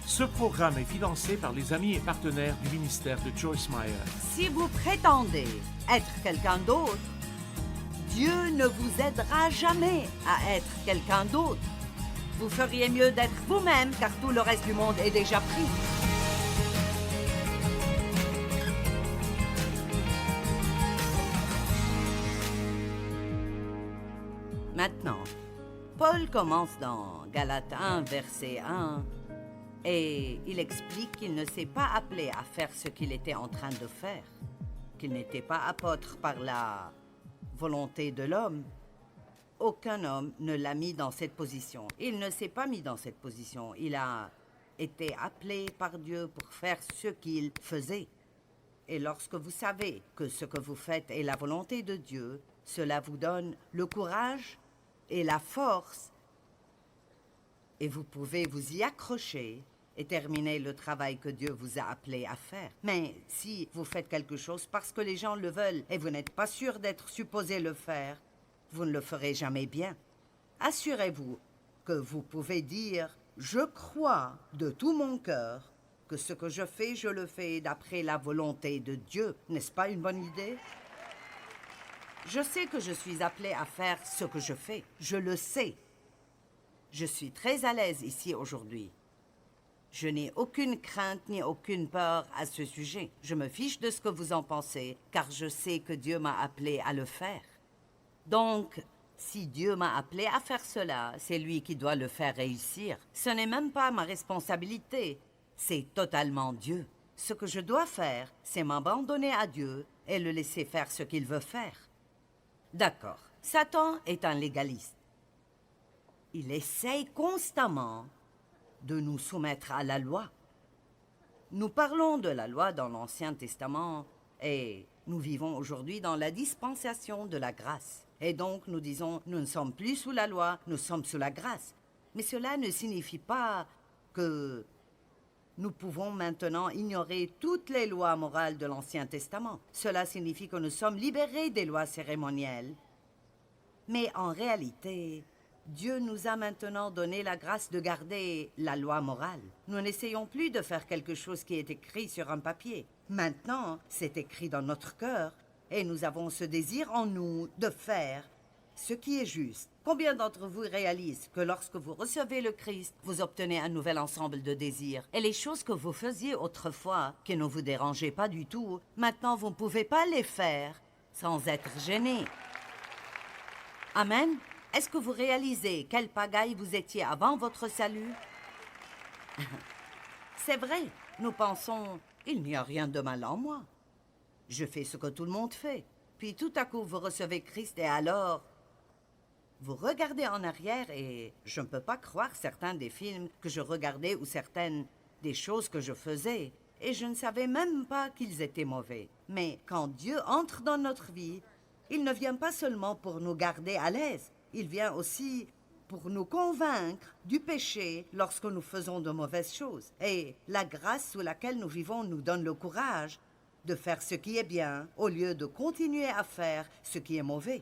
Ce programme est financé par les amis et partenaires du ministère de Joyce Meyer. Si vous prétendez être quelqu'un d'autre, Dieu ne vous aidera jamais à être quelqu'un d'autre. Vous feriez mieux d'être vous-même, car tout le reste du monde est déjà pris. Maintenant, Paul commence dans Galates 1, verset 1, et il explique qu'il ne s'est pas appelé à faire ce qu'il était en train de faire, qu'il n'était pas apôtre par la volonté de l'homme. Aucun homme ne l'a mis dans cette position. Il ne s'est pas mis dans cette position. Il a été appelé par Dieu pour faire ce qu'il faisait. Et lorsque vous savez que ce que vous faites est la volonté de Dieu, cela vous donne le courage et la force, et vous pouvez vous y accrocher et terminer le travail que Dieu vous a appelé à faire. Mais si vous faites quelque chose parce que les gens le veulent et vous n'êtes pas sûr d'être supposé le faire, vous ne le ferez jamais bien. Assurez-vous que vous pouvez dire « Je crois de tout mon cœur que ce que je le fais d'après la volonté de Dieu. » N'est-ce pas une bonne idée? Je sais que je suis appelé à faire ce que je fais. Je le sais. Je suis très à l'aise ici aujourd'hui. Je n'ai aucune crainte ni aucune peur à ce sujet. Je me fiche de ce que vous en pensez, car je sais que Dieu m'a appelé à le faire. Donc, si Dieu m'a appelé à faire cela, c'est lui qui doit le faire réussir. Ce n'est même pas ma responsabilité. C'est totalement Dieu. Ce que je dois faire, c'est m'abandonner à Dieu et le laisser faire ce qu'il veut faire. D'accord. Satan est un légaliste. Il essaye constamment de nous soumettre à la loi. Nous parlons de la loi dans l'Ancien Testament et nous vivons aujourd'hui dans la dispensation de la grâce. Et donc nous disons, nous ne sommes plus sous la loi, nous sommes sous la grâce. Mais cela ne signifie pas que nous pouvons maintenant ignorer toutes les lois morales de l'Ancien Testament. Cela signifie que nous sommes libérés des lois cérémonielles. Mais en réalité, Dieu nous a maintenant donné la grâce de garder la loi morale. Nous n'essayons plus de faire quelque chose qui est écrit sur un papier. Maintenant, c'est écrit dans notre cœur et nous avons ce désir en nous de faire ce qui est juste. Combien d'entre vous réalisent que lorsque vous recevez le Christ, vous obtenez un nouvel ensemble de désirs? Et les choses que vous faisiez autrefois, qui ne vous dérangeaient pas du tout, maintenant vous ne pouvez pas les faire sans être gêné. Amen? Est-ce que vous réalisez quelle pagaille vous étiez avant votre salut? C'est vrai, nous pensons, il n'y a rien de mal en moi. Je fais ce que tout le monde fait. Puis tout à coup, vous recevez Christ et alors, vous regardez en arrière et je ne peux pas croire certains des films que je regardais ou certaines des choses que je faisais. Et je ne savais même pas qu'ils étaient mauvais. Mais quand Dieu entre dans notre vie, il ne vient pas seulement pour nous garder à l'aise. Il vient aussi pour nous convaincre du péché lorsque nous faisons de mauvaises choses. Et la grâce sous laquelle nous vivons nous donne le courage de faire ce qui est bien au lieu de continuer à faire ce qui est mauvais.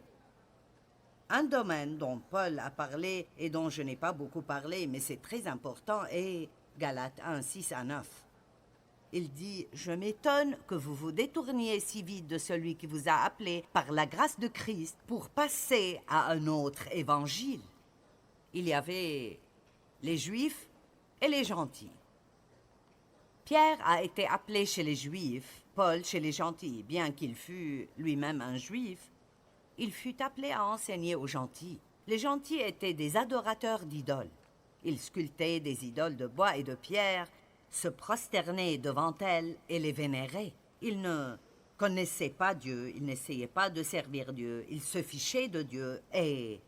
Un domaine dont Paul a parlé et dont je n'ai pas beaucoup parlé, mais c'est très important, est Galates 1, 6 à 9. Il dit « Je m'étonne que vous vous détourniez si vite de celui qui vous a appelé par la grâce de Christ pour passer à un autre évangile. » Il y avait les Juifs et les gentils. Pierre a été appelé chez les Juifs, Paul chez les gentils. Bien qu'il fût lui-même un Juif, il fut appelé à enseigner aux gentils. Les gentils étaient des adorateurs d'idoles. Ils sculptaient des idoles de bois et de pierre, se prosternaient devant elles et les vénéraient. Ils ne connaissaient pas Dieu, ils n'essayaient pas de servir Dieu, ils se fichaient de Dieu. Et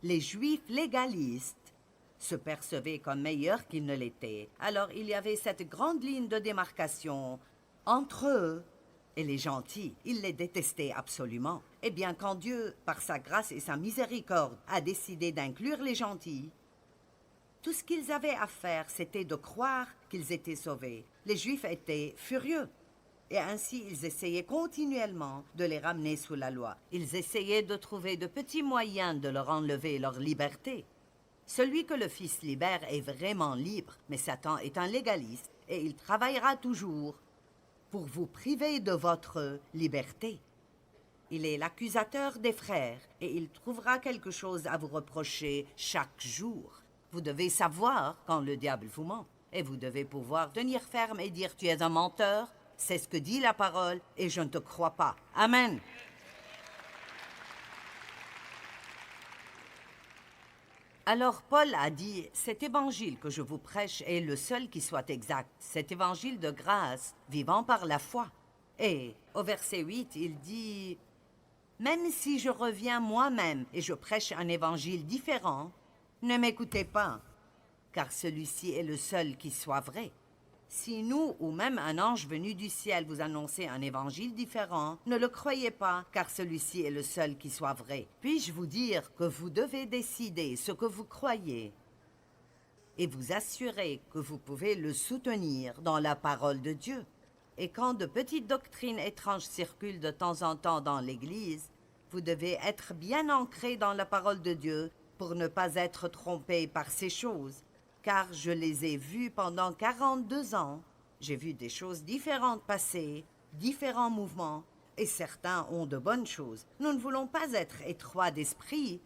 les Juifs légalistes se percevaient comme meilleurs qu'ils ne l'étaient. Alors il y avait cette grande ligne de démarcation entre eux et les gentils. Ils les détestaient absolument. Eh bien, quand Dieu, par sa grâce et sa miséricorde, a décidé d'inclure les gentils, tout ce qu'ils avaient à faire, c'était de croire qu'ils étaient sauvés. Les Juifs étaient furieux. Et ainsi, ils essayaient continuellement de les ramener sous la loi. Ils essayaient de trouver de petits moyens de leur enlever leur liberté. Celui que le Fils libère est vraiment libre, mais Satan est un légaliste et il travaillera toujours pour vous priver de votre liberté. Il est l'accusateur des frères et il trouvera quelque chose à vous reprocher chaque jour. Vous devez savoir quand le diable vous ment et vous devez pouvoir tenir ferme et dire « Tu es un menteur ». C'est ce que dit la parole et je ne te crois pas. Amen. Alors Paul a dit, cet évangile que je vous prêche est le seul qui soit exact, cet évangile de grâce, vivant par la foi. Et au verset 8, il dit, même si je reviens moi-même et je prêche un évangile différent, ne m'écoutez pas, car celui-ci est le seul qui soit vrai. Si nous ou même un ange venu du ciel vous annonçait un évangile différent, ne le croyez pas, car celui-ci est le seul qui soit vrai. Puis-je vous dire que vous devez décider ce que vous croyez et vous assurer que vous pouvez le soutenir dans la parole de Dieu. Et quand de petites doctrines étranges circulent de temps en temps dans l'Église, vous devez être bien ancré dans la parole de Dieu pour ne pas être trompé par ces choses. Car je les ai vus pendant 42 ans. J'ai vu des choses différentes passer, différents mouvements, et certains ont de bonnes choses. Nous ne voulons pas être étroits d'esprit,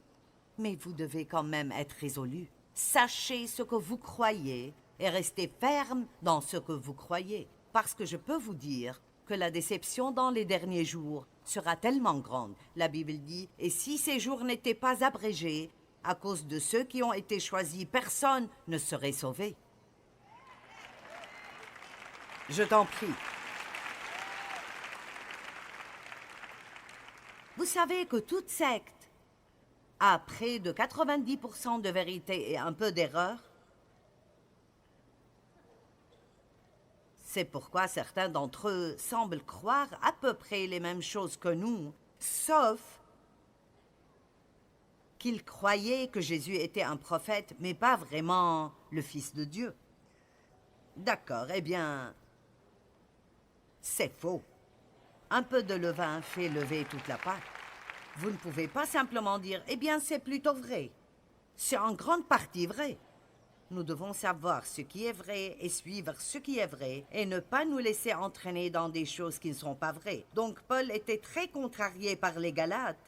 mais vous devez quand même être résolus. Sachez ce que vous croyez et restez ferme dans ce que vous croyez. Parce que je peux vous dire que la déception dans les derniers jours sera tellement grande. La Bible dit, et si ces jours n'étaient pas abrégés, à cause de ceux qui ont été choisis, personne ne serait sauvé. Je t'en prie. Vous savez que toute secte a près de 90% de vérité et un peu d'erreur. C'est pourquoi certains d'entre eux semblent croire à peu près les mêmes choses que nous, sauf qu'ils croyaient que Jésus était un prophète, mais pas vraiment le Fils de Dieu. D'accord, eh bien, c'est faux. Un peu de levain fait lever toute la pâte. Vous ne pouvez pas simplement dire, eh bien, c'est plutôt vrai. C'est en grande partie vrai. Nous devons savoir ce qui est vrai et suivre ce qui est vrai et ne pas nous laisser entraîner dans des choses qui ne sont pas vraies. Donc Paul était très contrarié par les Galates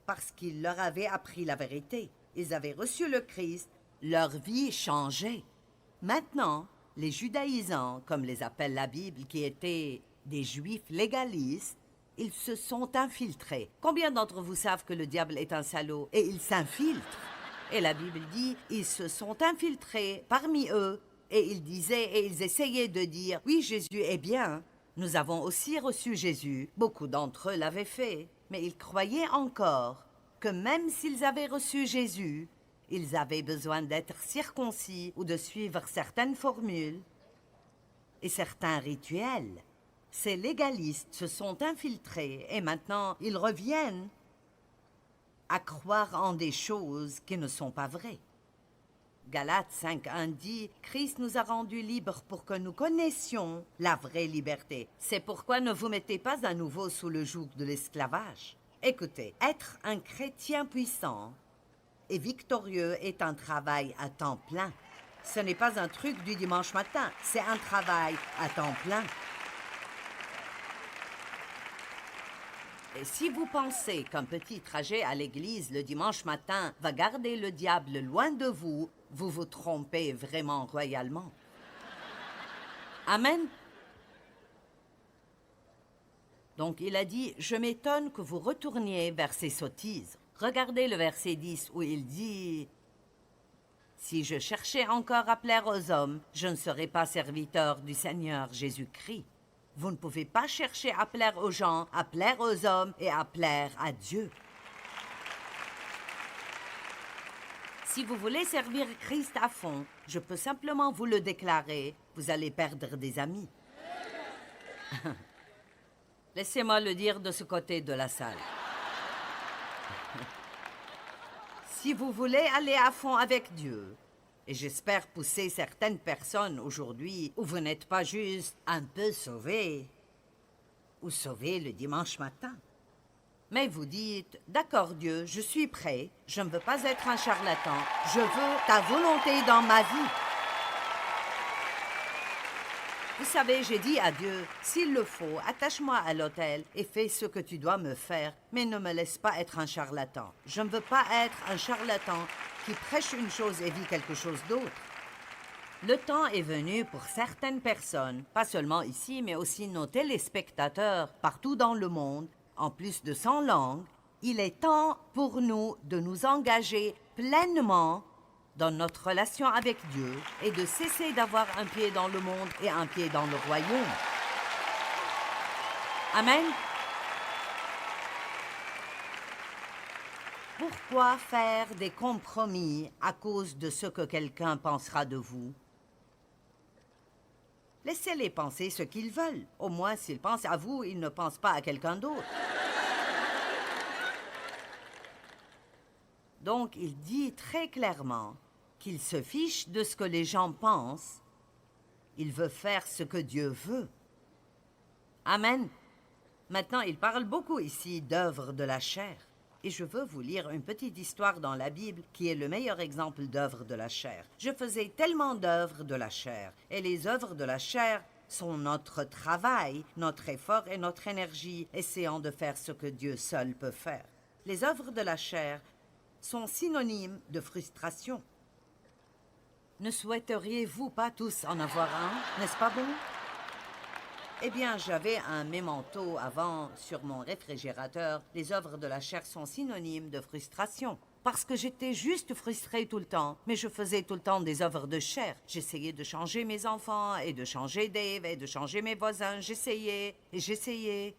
parce qu'il leur avait appris la vérité. Ils avaient reçu le Christ, leur vie changeait. Maintenant, les judaïsants, comme les appelle la Bible, qui étaient des juifs légalistes, ils se sont infiltrés. Combien d'entre vous savent que le diable est un salaud et il s'infiltre? Et la Bible dit, ils se sont infiltrés parmi eux et ils disaient et ils essayaient de dire, oui, Jésus est bien. Nous avons aussi reçu Jésus. Beaucoup d'entre eux l'avaient fait. Mais ils croyaient encore que même s'ils avaient reçu Jésus, ils avaient besoin d'être circoncis ou de suivre certaines formules et certains rituels. Ces légalistes se sont infiltrés et maintenant ils reviennent à croire en des choses qui ne sont pas vraies. Galates 5.1 dit « Christ nous a rendus libres pour que nous connaissions la vraie liberté. C'est pourquoi ne vous mettez pas à nouveau sous le joug de l'esclavage. » Écoutez, être un chrétien puissant et victorieux est un travail à temps plein. Ce n'est pas un truc du dimanche matin, c'est un travail à temps plein. Et si vous pensez qu'un petit trajet à l'église le dimanche matin va garder le diable loin de vous, vous vous trompez vraiment royalement. Amen. Donc il a dit, je m'étonne que vous retourniez vers ces sottises. Regardez le verset 10 où il dit, si je cherchais encore à plaire aux hommes, je ne serais pas serviteur du Seigneur Jésus-Christ. Vous ne pouvez pas chercher à plaire aux gens, à plaire aux hommes et à plaire à Dieu. Si vous voulez servir Christ à fond, je peux simplement vous le déclarer, vous allez perdre des amis. Laissez-moi le dire de ce côté de la salle. Si vous voulez aller à fond avec Dieu, et j'espère pousser certaines personnes aujourd'hui où vous n'êtes pas juste un peu sauvés ou sauvés le dimanche matin. Mais vous dites, d'accord Dieu, je suis prêt, je ne veux pas être un charlatan, je veux ta volonté dans ma vie. Vous savez, j'ai dit à Dieu, s'il le faut, attache-moi à l'autel et fais ce que tu dois me faire, mais ne me laisse pas être un charlatan. Je ne veux pas être un charlatan qui prêche une chose et vit quelque chose d'autre. Le temps est venu pour certaines personnes, pas seulement ici, mais aussi nos téléspectateurs partout dans le monde, en plus de 100 langues, il est temps pour nous de nous engager pleinement dans notre relation avec Dieu et de cesser d'avoir un pied dans le monde et un pied dans le royaume. Amen. Pourquoi faire des compromis à cause de ce que quelqu'un pensera de vous? Laissez-les penser ce qu'ils veulent. Au moins, s'ils pensent à vous, ils ne pensent pas à quelqu'un d'autre. Donc, il dit très clairement qu'il se fiche de ce que les gens pensent. Il veut faire ce que Dieu veut. Amen. Maintenant, il parle beaucoup ici d'œuvres de la chair. Et je veux vous lire une petite histoire dans la Bible qui est le meilleur exemple d'œuvres de la chair. Je faisais tellement d'œuvres de la chair. Et les œuvres de la chair sont notre travail, notre effort et notre énergie, essayant de faire ce que Dieu seul peut faire. Les œuvres de la chair sont synonymes de frustration. Ne souhaiteriez-vous pas tous en avoir un, n'est-ce pas bon? Eh bien, j'avais un mémento avant sur mon réfrigérateur. Les œuvres de la chair sont synonymes de frustration. Parce que j'étais juste frustrée tout le temps, mais je faisais tout le temps des œuvres de chair. J'essayais de changer mes enfants, et de changer Dave, et de changer mes voisins. J'essayais, et j'essayais.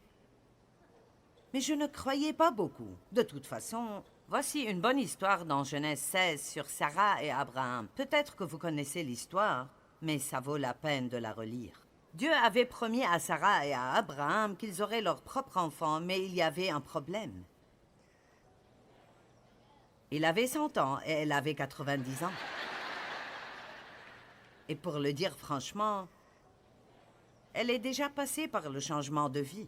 Mais je ne croyais pas beaucoup. De toute façon, voici une bonne histoire dans Genèse 16 sur Sarah et Abraham. Peut-être que vous connaissez l'histoire, mais ça vaut la peine de la relire. Dieu avait promis à Sarah et à Abraham qu'ils auraient leur propre enfant, mais il y avait un problème. Il avait 100 ans et elle avait 90 ans. Et pour le dire franchement, elle est déjà passée par le changement de vie.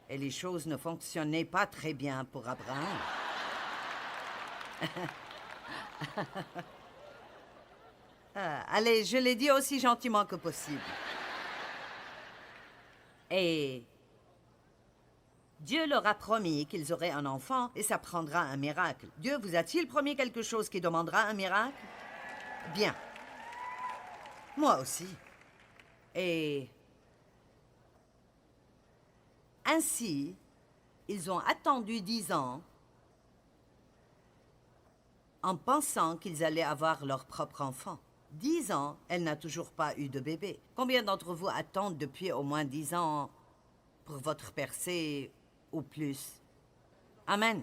Et les choses ne fonctionnaient pas très bien pour Abraham. Allez, je l'ai dit aussi gentiment que possible. Et Dieu leur a promis qu'ils auraient un enfant et ça prendra un miracle. Dieu vous a-t-il promis quelque chose qui demandera un miracle? Bien. Moi aussi. Et ainsi, ils ont attendu 10 ans en pensant qu'ils allaient avoir leur propre enfant. 10 ans, elle n'a toujours pas eu de bébé. Combien d'entre vous attendent depuis au moins 10 ans pour votre percée ou plus? Amen.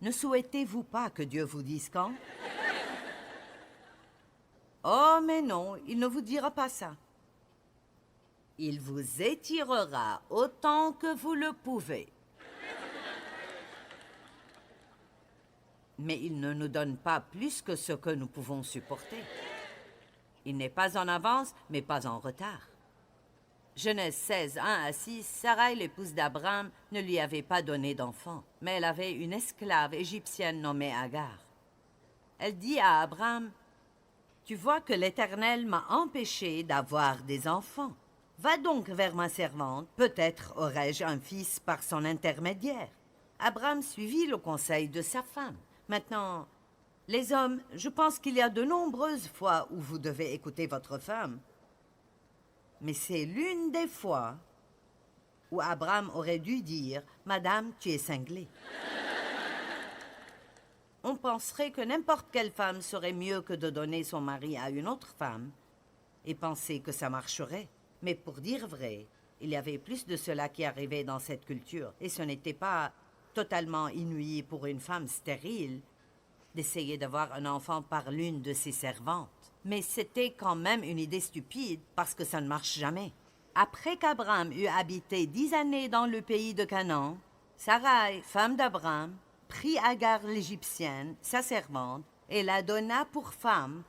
Ne souhaitez-vous pas que Dieu vous dise quand? Oh, mais non, il ne vous dira pas ça. Il vous étirera autant que vous le pouvez. Mais il ne nous donne pas plus que ce que nous pouvons supporter. Il n'est pas en avance, mais pas en retard. Genèse 16, 1 à 6, Sarai, l'épouse d'Abraham, ne lui avait pas donné d'enfant, mais elle avait une esclave égyptienne nommée Agar. Elle dit à Abraham, « Tu vois que l'Éternel m'a empêché d'avoir des enfants. Va donc vers ma servante, peut-être aurai-je un fils par son intermédiaire. » Abraham suivit le conseil de sa femme. Maintenant, les hommes, je pense qu'il y a de nombreuses fois où vous devez écouter votre femme. Mais c'est l'une des fois où Abraham aurait dû dire « Madame, tu es cinglée. » On penserait que n'importe quelle femme serait mieux que de donner son mari à une autre femme et penser que ça marcherait. Mais pour dire vrai, il y avait plus de cela qui arrivait dans cette culture et ce n'était pas totalement inouï pour une femme stérile d'essayer d'avoir un enfant par l'une de ses servantes. Mais c'était quand même une idée stupide parce que ça ne marche jamais. Après qu'Abraham eut habité 10 années dans le pays de Canaan, Sarai, femme d'Abraham, prit Agar l'Égyptienne, sa servante, et la donna pour femme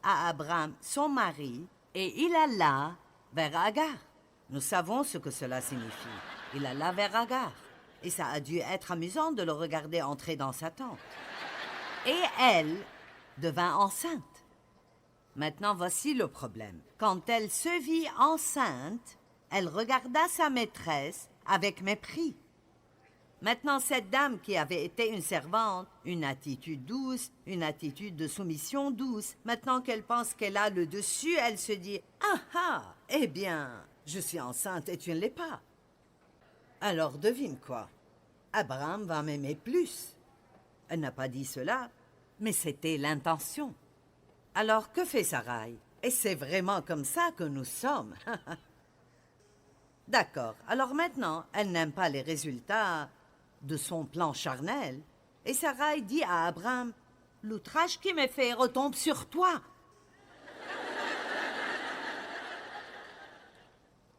à Abraham, son mari, et il alla vers Agar. Nous savons ce que cela signifie. Il alla vers Agar. et ça a dû être amusant de le regarder entrer dans sa tente. Et elle devint enceinte. Maintenant, voici le problème. Quand elle se vit enceinte, elle regarda sa maîtresse avec mépris. Maintenant, cette dame qui avait été une servante, une attitude douce, une attitude de soumission douce, maintenant qu'elle pense qu'elle a le dessus, elle se dit « Ah ah, eh bien, je suis enceinte et tu ne l'es pas. » Alors devine quoi, Abraham va m'aimer plus. Elle n'a pas dit cela, mais c'était l'intention. Alors que fait Sarai? Et c'est vraiment comme ça que nous sommes. D'accord, alors maintenant, elle n'aime pas les résultats de son plan charnel. Et Sarai dit à Abraham, « L'outrage qui m'est fait retombe sur toi. »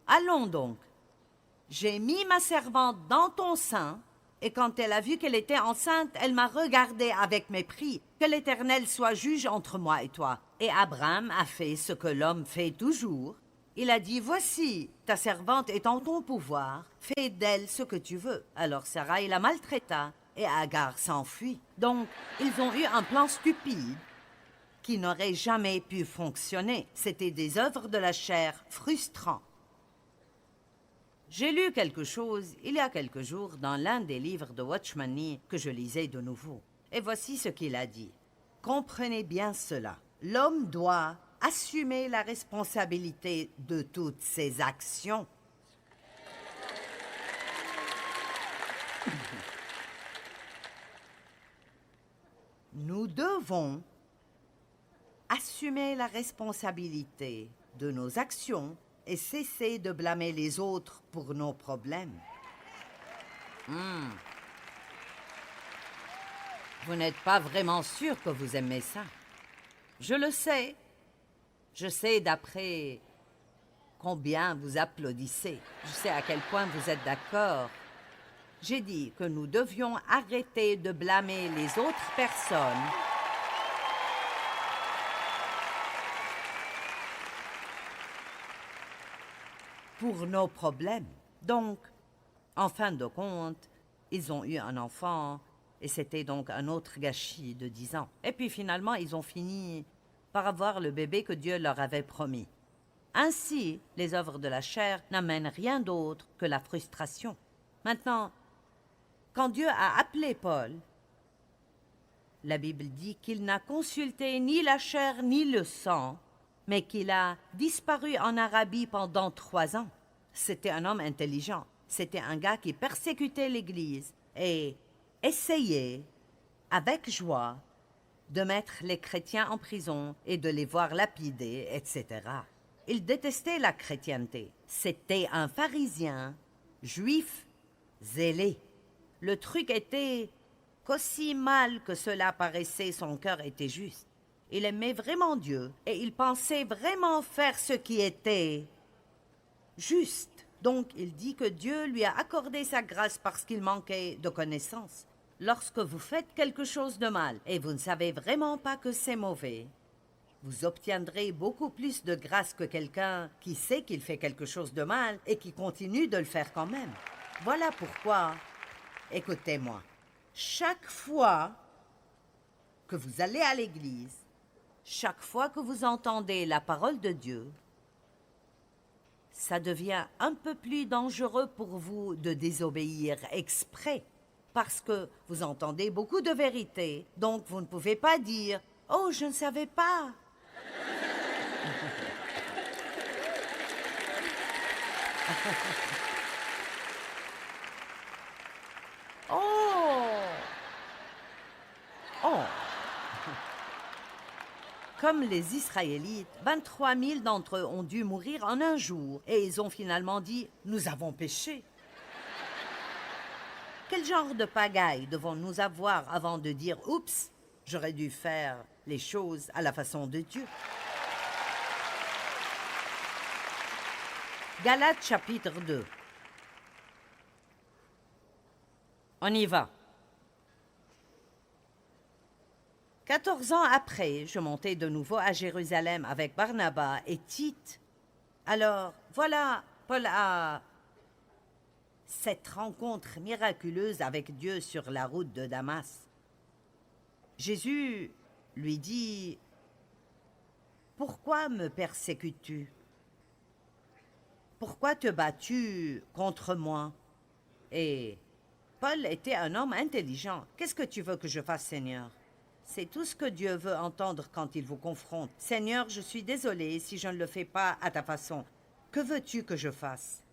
Allons donc. J'ai mis ma servante dans ton sein, et quand elle a vu qu'elle était enceinte, elle m'a regardé avec mépris. Que l'Éternel soit juge entre moi et toi. Et Abraham a fait ce que l'homme fait toujours. Il a dit, voici, ta servante est en ton pouvoir, fais d'elle ce que tu veux. Alors Sarai la maltraita, et Agar s'enfuit. Donc, ils ont eu un plan stupide qui n'aurait jamais pu fonctionner. C'était des œuvres de la chair frustrants. J'ai lu quelque chose il y a quelques jours dans l'un des livres de Watchman Nee que je lisais de nouveau. Et voici ce qu'il a dit. Comprenez bien cela. L'homme doit assumer la responsabilité de toutes ses actions. Nous devons assumer la responsabilité de nos actions et cesser de blâmer les autres pour nos problèmes. Vous n'êtes pas vraiment sûr que vous aimez ça. Je le sais. Je sais d'après combien vous applaudissez. Je sais à quel point vous êtes d'accord. J'ai dit que nous devions arrêter de blâmer les autres personnes pour nos problèmes. Donc, en fin de compte, ils ont eu un enfant et c'était donc un autre gâchis de 10 ans. Et puis finalement, ils ont fini par avoir le bébé que Dieu leur avait promis. Ainsi, les œuvres de la chair n'amènent rien d'autre que la frustration. Maintenant, quand Dieu a appelé Paul, la Bible dit qu'il n'a consulté ni la chair ni le sang, mais qu'il a disparu en Arabie pendant 3 ans. C'était un homme intelligent. C'était un gars qui persécutait l'Église et essayait, avec joie, de mettre les chrétiens en prison et de les voir lapider, etc. Il détestait la chrétienté. C'était un pharisien, juif, zélé. Le truc était qu'aussi mal que cela paraissait, son cœur était juste. Il aimait vraiment Dieu et il pensait vraiment faire ce qui était juste. Donc il dit que Dieu lui a accordé sa grâce parce qu'il manquait de connaissances. Lorsque vous faites quelque chose de mal et vous ne savez vraiment pas que c'est mauvais, vous obtiendrez beaucoup plus de grâce que quelqu'un qui sait qu'il fait quelque chose de mal et qui continue de le faire quand même. Voilà pourquoi, écoutez-moi, chaque fois que vous allez à l'église, chaque fois que vous entendez la parole de Dieu, ça devient un peu plus dangereux pour vous de désobéir exprès. Parce que vous entendez beaucoup de vérités, donc vous ne pouvez pas dire « Oh, je ne savais pas !» Oh! Oh! Comme les Israélites, 23 000 d'entre eux ont dû mourir en un jour et ils ont finalement dit « Nous avons péché ». Quel genre de pagaille devons-nous avoir avant de dire « Oups, j'aurais dû faire les choses à la façon de Dieu ». Galates chapitre 2. On y va. 14 ans après, je montai de nouveau à Jérusalem avec Barnabas et Tite. Alors, voilà, Paul a cette rencontre miraculeuse avec Dieu sur la route de Damas. Jésus lui dit, « Pourquoi me persécutes-tu? Pourquoi te bats-tu contre moi? » Et Paul était un homme intelligent. « Qu'est-ce que tu veux que je fasse, Seigneur? » C'est tout ce que Dieu veut entendre quand il vous confronte. « Seigneur, je suis désolé si je ne le fais pas à ta façon. Que veux-tu que je fasse? »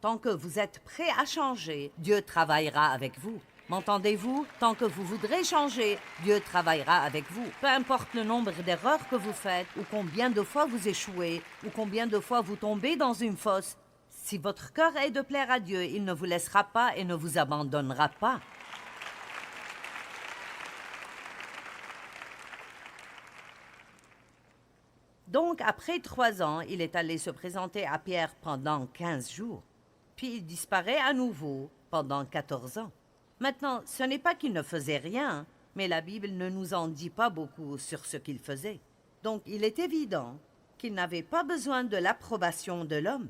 Tant que vous êtes prêt à changer, Dieu travaillera avec vous. M'entendez-vous? Tant que vous voudrez changer, Dieu travaillera avec vous. Peu importe le nombre d'erreurs que vous faites, ou combien de fois vous échouez, ou combien de fois vous tombez dans une fosse, si votre cœur est de plaire à Dieu, il ne vous laissera pas et ne vous abandonnera pas. Donc, après 3 ans, il est allé se présenter à Pierre pendant 15 jours. Puis il disparaît à nouveau pendant 14 ans. Maintenant, ce n'est pas qu'il ne faisait rien, mais la Bible ne nous en dit pas beaucoup sur ce qu'il faisait. Donc, il est évident qu'il n'avait pas besoin de l'approbation de l'homme.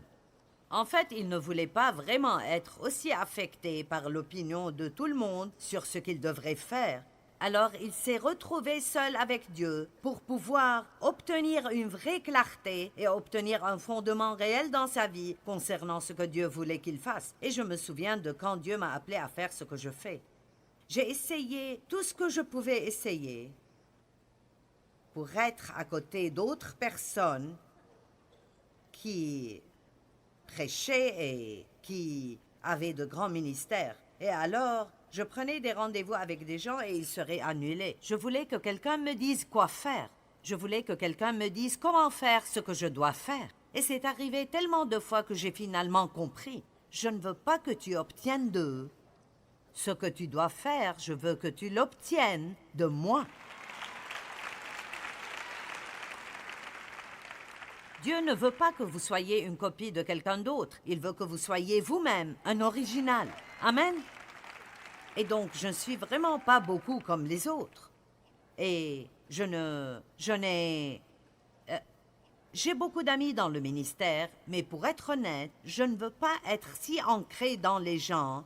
En fait, il ne voulait pas vraiment être aussi affecté par l'opinion de tout le monde sur ce qu'il devrait faire. Alors, il s'est retrouvé seul avec Dieu pour pouvoir obtenir une vraie clarté et obtenir un fondement réel dans sa vie concernant ce que Dieu voulait qu'il fasse. Et je me souviens de quand Dieu m'a appelé à faire ce que je fais. J'ai essayé tout ce que je pouvais essayer pour être à côté d'autres personnes qui prêchaient et qui avaient de grands ministères. Et alors, je prenais des rendez-vous avec des gens et ils seraient annulés. Je voulais que quelqu'un me dise quoi faire. Je voulais que quelqu'un me dise comment faire ce que je dois faire. Et c'est arrivé tellement de fois que j'ai finalement compris. Je ne veux pas que tu obtiennes d'eux ce que tu dois faire. Je veux que tu l'obtiennes de moi. Dieu ne veut pas que vous soyez une copie de quelqu'un d'autre. Il veut que vous soyez vous-même, un original. Amen. Et donc, je ne suis vraiment pas beaucoup comme les autres. Et j'ai beaucoup d'amis dans le ministère, mais pour être honnête, je ne veux pas être si ancré dans les gens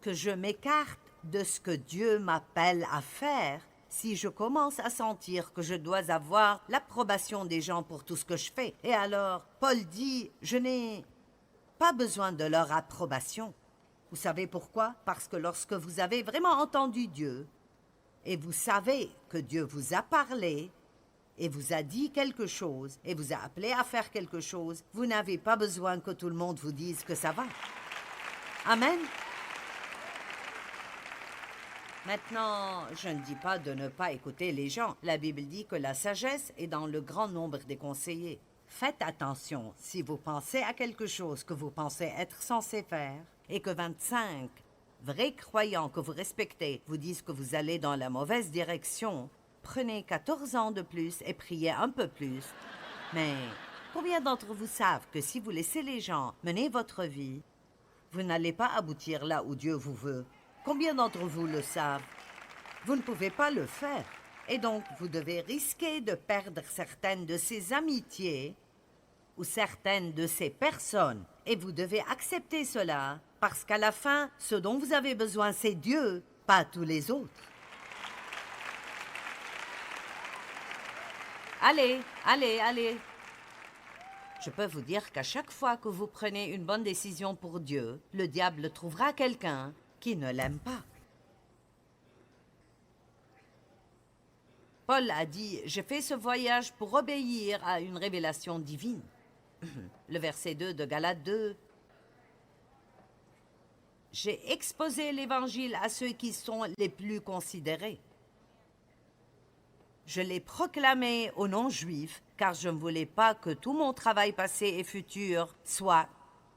que je m'écarte de ce que Dieu m'appelle à faire si je commence à sentir que je dois avoir l'approbation des gens pour tout ce que je fais. Et alors, Paul dit, je n'ai pas besoin de leur approbation. Vous savez pourquoi? Parce que lorsque vous avez vraiment entendu Dieu, et vous savez que Dieu vous a parlé, et vous a dit quelque chose, et vous a appelé à faire quelque chose, vous n'avez pas besoin que tout le monde vous dise que ça va. Amen. Maintenant, je ne dis pas de ne pas écouter les gens. La Bible dit que la sagesse est dans le grand nombre des conseillers. Faites attention si vous pensez à quelque chose que vous pensez être censé faire, et que 25 vrais croyants que vous respectez vous disent que vous allez dans la mauvaise direction, prenez 14 ans de plus et priez un peu plus. Mais combien d'entre vous savent que si vous laissez les gens mener votre vie, vous n'allez pas aboutir là où Dieu vous veut? Combien d'entre vous le savent? Vous ne pouvez pas le faire. Et donc, vous devez risquer de perdre certaines de ces amitiés ou certaines de ces personnes. Et vous devez accepter cela, parce qu'à la fin, ce dont vous avez besoin, c'est Dieu, pas tous les autres. Allez, allez, allez. Je peux vous dire qu'à chaque fois que vous prenez une bonne décision pour Dieu, le diable trouvera quelqu'un qui ne l'aime pas. Paul a dit « J'ai fait ce voyage pour obéir à une révélation divine. » Le verset 2 de Galates 2. « J'ai exposé l'Évangile à ceux qui sont les plus considérés. Je l'ai proclamé aux non-juifs, car je ne voulais pas que tout mon travail passé et futur soit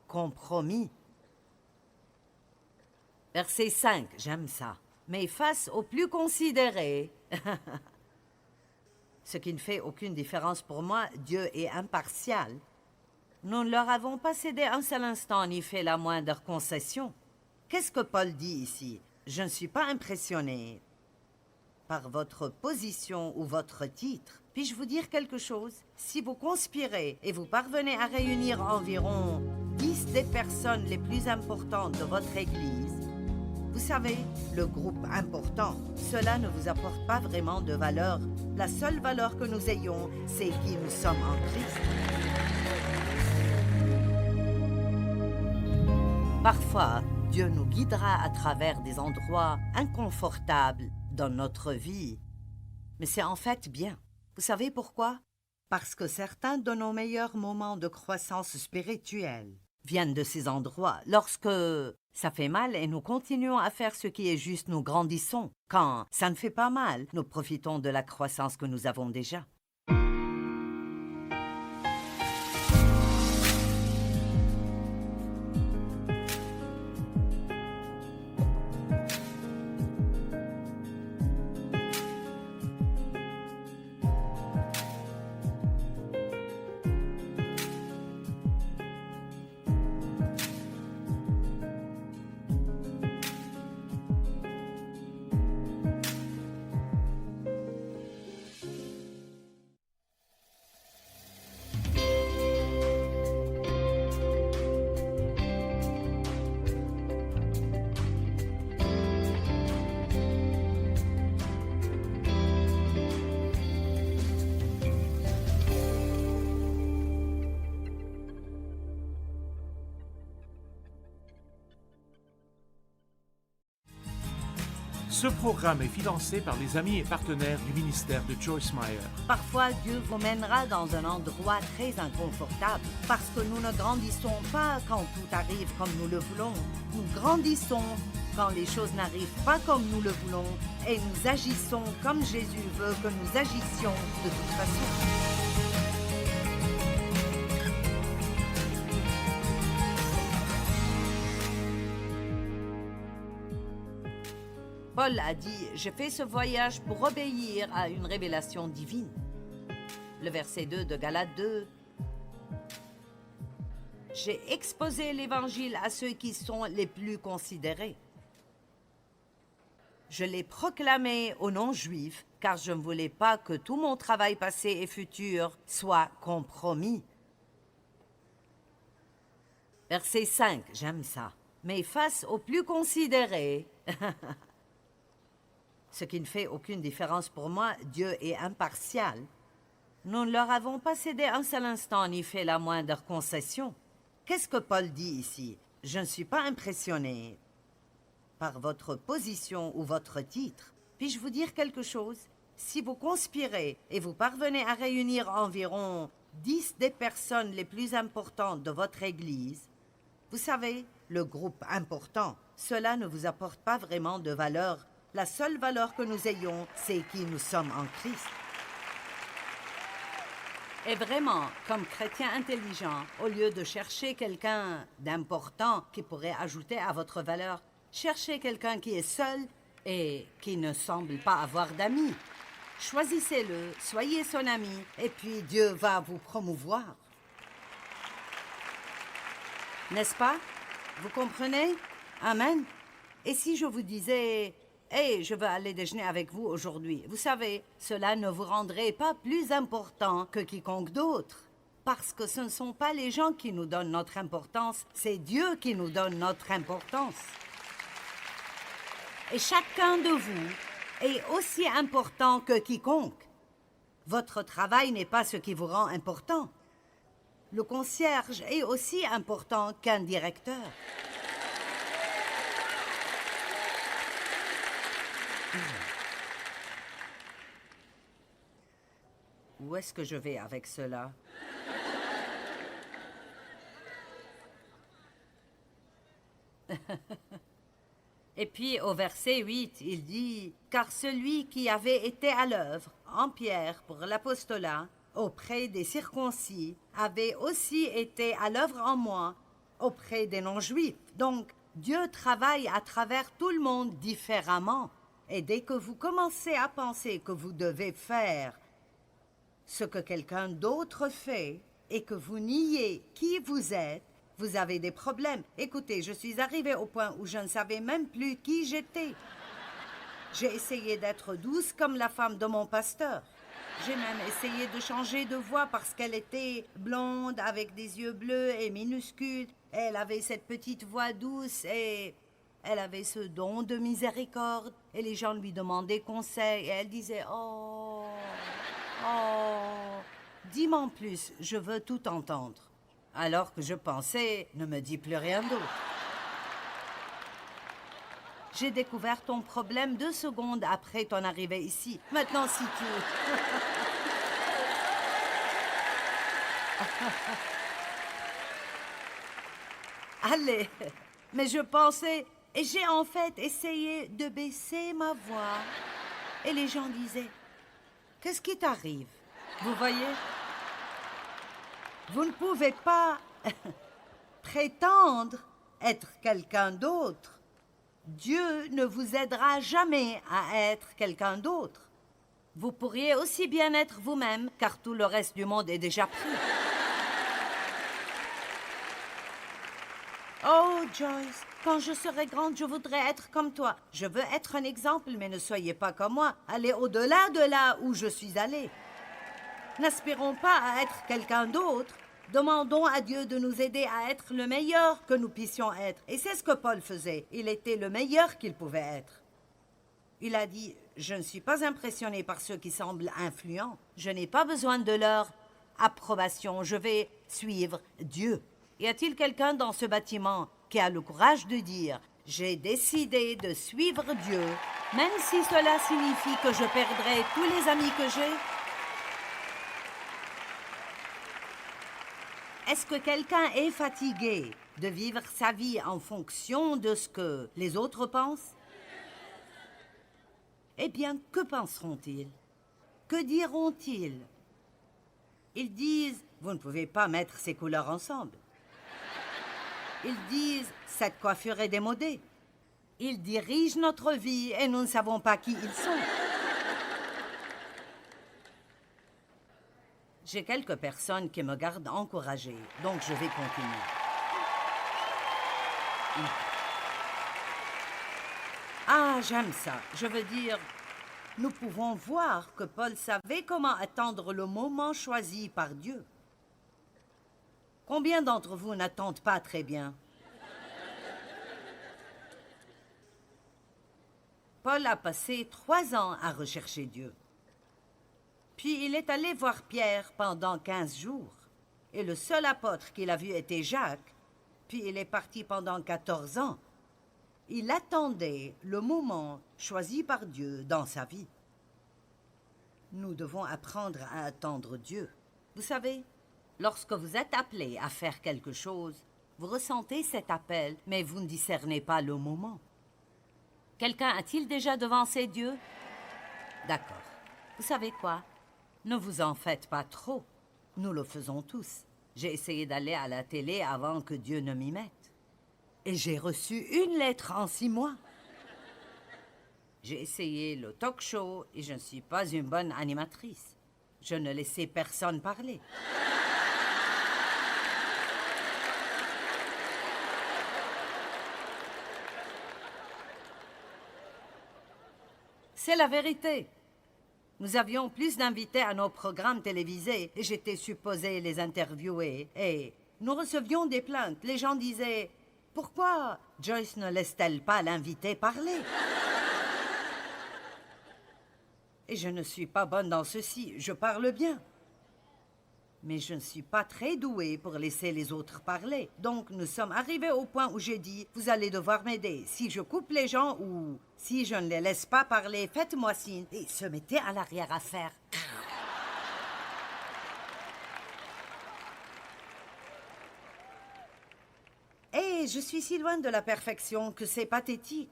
compromis. » Verset 5, j'aime ça. « Mais face aux plus considérés, ce qui ne fait aucune différence pour moi, Dieu est impartial. Nous ne leur avons pas cédé un seul instant ni fait la moindre concession. » Qu'est-ce que Paul dit ici? Je ne suis pas impressionné par votre position ou votre titre. Puis-je vous dire quelque chose? Si vous conspirez et vous parvenez à réunir environ 10 des personnes les plus importantes de votre Église, vous savez, le groupe important, cela ne vous apporte pas vraiment de valeur. La seule valeur que nous ayons, c'est qui nous sommes en Christ. Parfois, Dieu nous guidera à travers des endroits inconfortables dans notre vie. Mais c'est en fait bien. Vous savez pourquoi? Parce que certains de nos meilleurs moments de croissance spirituelle viennent de ces endroits. Lorsque ça fait mal et nous continuons à faire ce qui est juste, nous grandissons. Quand ça ne fait pas mal, nous profitons de la croissance que nous avons déjà. Ce programme est financé par les amis et partenaires du ministère de Joyce Meyer. Parfois, Dieu vous mènera dans un endroit très inconfortable parce que nous ne grandissons pas quand tout arrive comme nous le voulons. Nous grandissons quand les choses n'arrivent pas comme nous le voulons et nous agissons comme Jésus veut que nous agissions de toute façon. Paul a dit « J'ai fait ce voyage pour obéir à une révélation divine ». Le verset 2 de Galates 2. « J'ai exposé l'Évangile à ceux qui sont les plus considérés. Je l'ai proclamé aux non-juifs, car je ne voulais pas que tout mon travail passé et futur soit compromis. » Verset 5, j'aime ça. « Mais face aux plus considérés... » Ce qui ne fait aucune différence pour moi, Dieu est impartial. Nous ne leur avons pas cédé un seul instant ni fait la moindre concession. Qu'est-ce que Paul dit ici? Je ne suis pas impressionné par votre position ou votre titre. Puis-je vous dire quelque chose? Si vous conspirez et vous parvenez à réunir environ 10 des personnes les plus importantes de votre Église, vous savez, le groupe important, cela ne vous apporte pas vraiment de valeur. La seule valeur que nous ayons, c'est qui nous sommes en Christ. Et vraiment, comme chrétien intelligent, au lieu de chercher quelqu'un d'important qui pourrait ajouter à votre valeur, cherchez quelqu'un qui est seul et qui ne semble pas avoir d'amis. Choisissez-le, soyez son ami, et puis Dieu va vous promouvoir. N'est-ce pas? Vous comprenez? Amen. Et si je vous disais... Hey, je veux aller déjeuner avec vous aujourd'hui. Vous savez, cela ne vous rendrait pas plus important que quiconque d'autre. Parce que ce ne sont pas les gens qui nous donnent notre importance, c'est Dieu qui nous donne notre importance. Et chacun de vous est aussi important que quiconque. Votre travail n'est pas ce qui vous rend important. Le concierge est aussi important qu'un directeur. Où est-ce que je vais avec cela? Et puis au verset 8, il dit « Car celui qui avait été à l'œuvre en Pierre pour l'apostolat auprès des circoncis avait aussi été à l'œuvre en moi auprès des non-juifs. » Donc, Dieu travaille à travers tout le monde différemment. Et dès que vous commencez à penser que vous devez faire ce que quelqu'un d'autre fait et que vous niez qui vous êtes, vous avez des problèmes. Écoutez, je suis arrivée au point où je ne savais même plus qui j'étais. J'ai essayé d'être douce comme la femme de mon pasteur. J'ai même essayé de changer de voix parce qu'elle était blonde avec des yeux bleus et minuscules. Elle avait cette petite voix douce et elle avait ce don de miséricorde. Et les gens lui demandaient conseil et elle disait « Oh, oh, dis-moi en plus, je veux tout entendre. » Alors que je pensais « Ne me dis plus rien d'autre. » J'ai découvert ton problème 2 secondes après ton arrivée ici. Maintenant, si tu... Allez, mais je pensais... Et j'ai en fait essayé de baisser ma voix. Et les gens disaient, « Qu'est-ce qui t'arrive? » Vous voyez? Vous ne pouvez pas prétendre être quelqu'un d'autre. Dieu ne vous aidera jamais à être quelqu'un d'autre. Vous pourriez aussi bien être vous-même, car tout le reste du monde est déjà pris. Oh, Joyce, quand je serai grande, je voudrais être comme toi. Je veux être un exemple, mais ne soyez pas comme moi. Allez au-delà de là où je suis allée. N'aspirons pas à être quelqu'un d'autre. Demandons à Dieu de nous aider à être le meilleur que nous puissions être. Et c'est ce que Paul faisait. Il était le meilleur qu'il pouvait être. Il a dit, « Je ne suis pas impressionné par ceux qui semblent influents. Je n'ai pas besoin de leur approbation. Je vais suivre Dieu. » Y a-t-il quelqu'un dans ce bâtiment qui a le courage de dire « J'ai décidé de suivre Dieu, même si cela signifie que je perdrai tous les amis que j'ai » Est-ce que quelqu'un est fatigué de vivre sa vie en fonction de ce que les autres pensent? Eh bien, que penseront-ils? Que diront-ils? Ils disent « Vous ne pouvez pas mettre ces couleurs ensemble. » Ils disent « Cette coiffure est démodée. » Ils dirigent notre vie et nous ne savons pas qui ils sont. J'ai quelques personnes qui me gardent encouragée, donc je vais continuer. Ah, j'aime ça. Je veux dire, nous pouvons voir que Paul savait comment attendre le moment choisi par Dieu. Combien d'entre vous n'attendent pas très bien? Paul a passé 3 ans à rechercher Dieu. Puis il est allé voir Pierre pendant 15 jours. Et le seul apôtre qu'il a vu était Jacques. Puis il est parti pendant 14 ans. Il attendait le moment choisi par Dieu dans sa vie. Nous devons apprendre à attendre Dieu. Vous savez, lorsque vous êtes appelé à faire quelque chose, vous ressentez cet appel, mais vous ne discernez pas le moment. Quelqu'un a-t-il déjà devancé Dieu? D'accord. Vous savez quoi? Ne vous en faites pas trop. Nous le faisons tous. J'ai essayé d'aller à la télé avant que Dieu ne m'y mette. Et j'ai reçu une lettre en 6 mois. J'ai essayé le talk show et je ne suis pas une bonne animatrice. Je ne laissais personne parler. C'est la vérité. Nous avions plus d'invités à nos programmes télévisés et j'étais supposée les interviewer. Et nous recevions des plaintes. Les gens disaient « Pourquoi Joyce ne laisse-t-elle pas l'invité parler ?» Et je ne suis pas bonne dans ceci. Je parle bien. Mais je ne suis pas très douée pour laisser les autres parler. Donc, nous sommes arrivés au point où j'ai dit « Vous allez devoir m'aider. Si je coupe les gens ou si je ne les laisse pas parler, faites-moi signe. » Et se mettait à l'arrière à faire. Et je suis si loin de la perfection que c'est pathétique.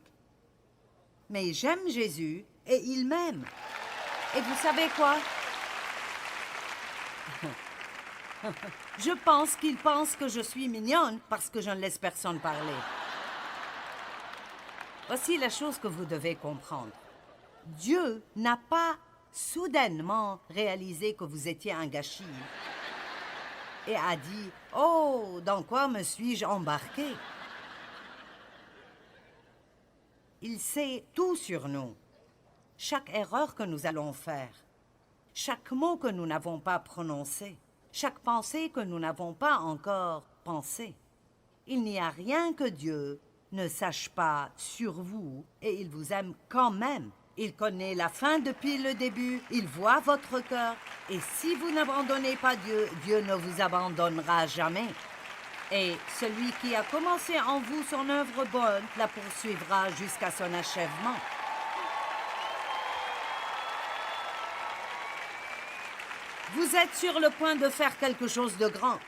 Mais j'aime Jésus et il m'aime. Et vous savez quoi? Je pense qu'il pense que je suis mignonne parce que je ne laisse personne parler. Voici la chose que vous devez comprendre. Dieu n'a pas soudainement réalisé que vous étiez un gâchis et a dit « Oh, dans quoi me suis-je embarqué ?» Il sait tout sur nous. Chaque erreur que nous allons faire, chaque mot que nous n'avons pas prononcé, chaque pensée que nous n'avons pas encore pensée. Il n'y a rien que Dieu ne sache pas sur vous et il vous aime quand même. Il connaît la fin depuis le début, il voit votre cœur. Et si vous n'abandonnez pas Dieu, Dieu ne vous abandonnera jamais. Et celui qui a commencé en vous son œuvre bonne la poursuivra jusqu'à son achèvement. Vous êtes sur le point de faire quelque chose de grand.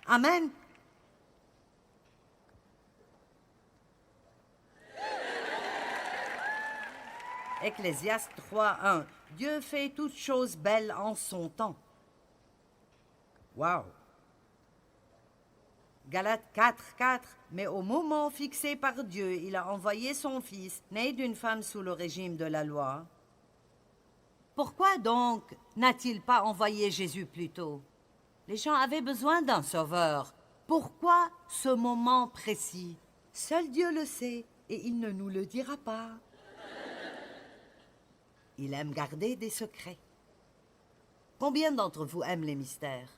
Amen. Ecclésiaste 3:1. Dieu fait toutes choses belles en son temps. Wow. Galates 4:4. Mais au moment fixé par Dieu, il a envoyé son Fils, né d'une femme sous le régime de la loi. Pourquoi donc n'a-t-il pas envoyé Jésus plus tôt? Les gens avaient besoin d'un sauveur. Pourquoi ce moment précis? Seul Dieu le sait et il ne nous le dira pas. Il aime garder des secrets. Combien d'entre vous aiment les mystères?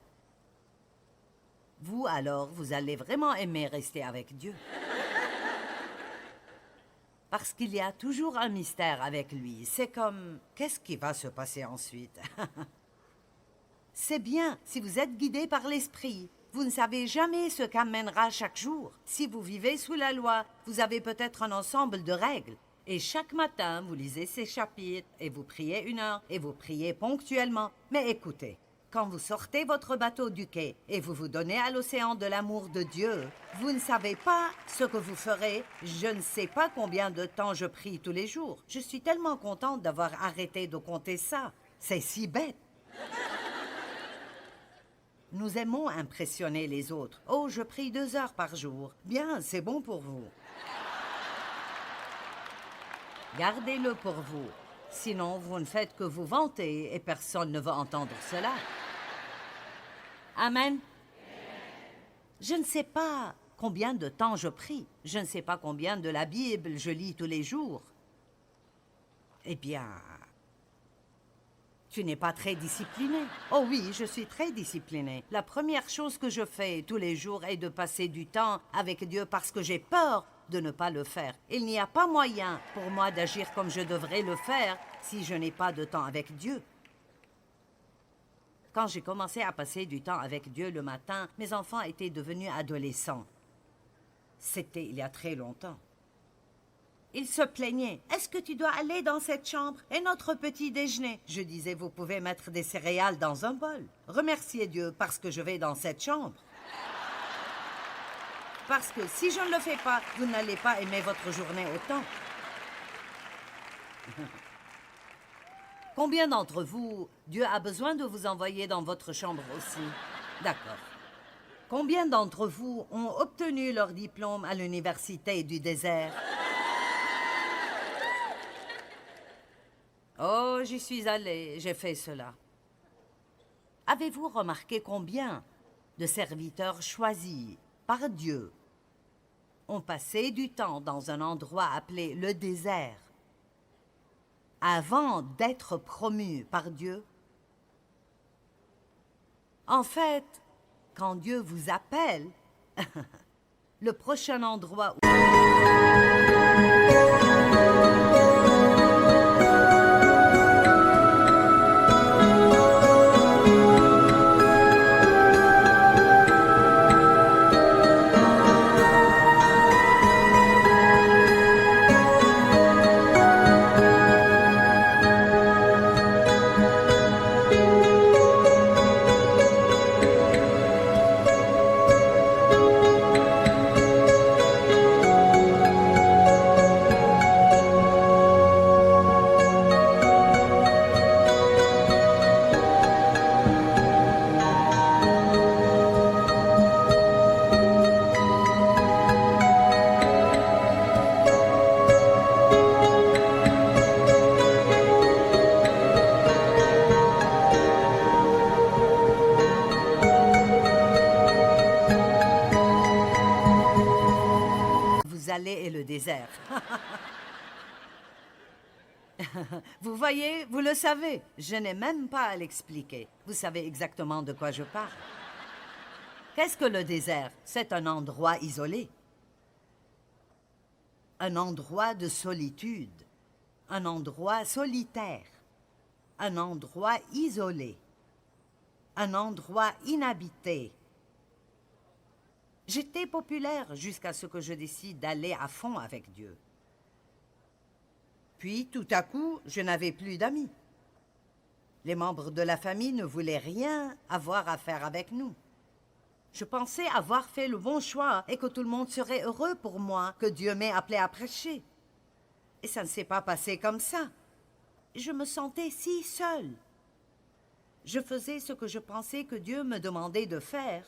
Vous, alors, vous allez vraiment aimer rester avec Dieu. Parce qu'il y a toujours un mystère avec lui. C'est comme, qu'est-ce qui va se passer ensuite? C'est bien si vous êtes guidé par l'esprit. Vous ne savez jamais ce qu'amènera chaque jour. Si vous vivez sous la loi, vous avez peut-être un ensemble de règles. Et chaque matin, vous lisez ces chapitres, et vous priez 1 heure, et vous priez ponctuellement. Mais écoutez, quand vous sortez votre bateau du quai, et vous vous donnez à l'océan de l'amour de Dieu, vous ne savez pas ce que vous ferez. Je ne sais pas combien de temps je prie tous les jours. Je suis tellement contente d'avoir arrêté de compter ça. C'est si bête. Nous aimons impressionner les autres. Oh, je prie 2 heures par jour. Bien, c'est bon pour vous. Gardez-le pour vous. Sinon, vous ne faites que vous vanter et personne ne va entendre cela. Amen. Je ne sais pas combien de temps je prie. Je ne sais pas combien de la Bible je lis tous les jours. Eh bien, tu n'es pas très discipliné. Oh oui, je suis très discipliné. La première chose que je fais tous les jours est de passer du temps avec Dieu parce que j'ai peur de ne pas le faire. Il n'y a pas moyen pour moi d'agir comme je devrais le faire si je n'ai pas de temps avec Dieu. Quand j'ai commencé à passer du temps avec Dieu le matin, mes enfants étaient devenus adolescents. C'était il y a très longtemps. Ils se plaignaient. « Est-ce que tu dois aller dans cette chambre? Et notre petit déjeuner ?» Je disais « Vous pouvez mettre des céréales dans un bol. Remerciez Dieu parce que je vais dans cette chambre. » Parce que si je ne le fais pas, vous n'allez pas aimer votre journée autant. Combien d'entre vous, Dieu a besoin de vous envoyer dans votre chambre aussi? D'accord. Combien d'entre vous ont obtenu leur diplôme à l'université du désert? Oh, j'y suis allée, j'ai fait cela. Avez-vous remarqué combien de serviteurs choisis par Dieu ont passé du temps dans un endroit appelé le désert avant d'être promus par Dieu? En fait, quand Dieu vous appelle, le prochain endroit où... et le désert. Vous voyez, vous le savez. Je n'ai même pas à l'expliquer. Vous savez exactement de quoi je parle. Qu'est-ce que le désert? C'est un endroit isolé. Un endroit de solitude. Un endroit solitaire. Un endroit isolé. Un endroit inhabité. J'étais populaire jusqu'à ce que je décide d'aller à fond avec Dieu. Puis, tout à coup, je n'avais plus d'amis. Les membres de la famille ne voulaient rien avoir à faire avec nous. Je pensais avoir fait le bon choix et que tout le monde serait heureux pour moi, que Dieu m'ait appelé à prêcher. Et ça ne s'est pas passé comme ça. Je me sentais si seule. Je faisais ce que je pensais que Dieu me demandait de faire.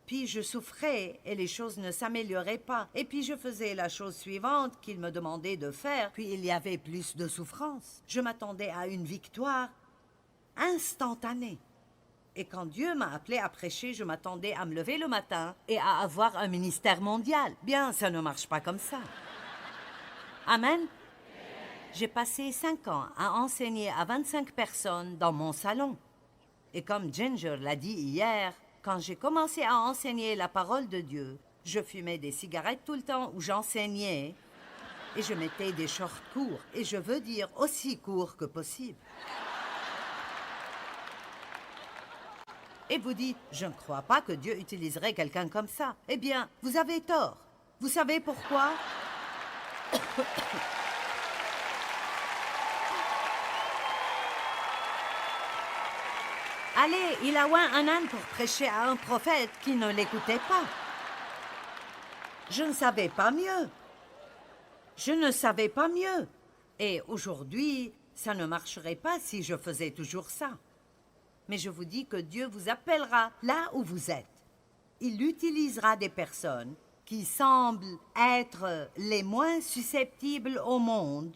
Puis je souffrais et les choses ne s'amélioraient pas. Et puis je faisais la chose suivante qu'il me demandait de faire. Puis il y avait plus de souffrance. Je m'attendais à une victoire instantanée. Et quand Dieu m'a appelé à prêcher, je m'attendais à me lever le matin et à avoir un ministère mondial. Bien, ça ne marche pas comme ça. Amen. J'ai passé 5 ans à enseigner à 25 personnes dans mon salon. Et comme Ginger l'a dit hier, quand j'ai commencé à enseigner la parole de Dieu, je fumais des cigarettes tout le temps où j'enseignais et je mettais des shorts courts, et je veux dire aussi courts que possible. Et vous dites, je ne crois pas que Dieu utiliserait quelqu'un comme ça. Eh bien, vous avez tort. Vous savez pourquoi? Allez, il a oint un âne pour prêcher à un prophète qui ne l'écoutait pas. Je ne savais pas mieux. Je ne savais pas mieux. Et aujourd'hui, ça ne marcherait pas si je faisais toujours ça. Mais je vous dis que Dieu vous appellera là où vous êtes. Il utilisera des personnes qui semblent être les moins susceptibles au monde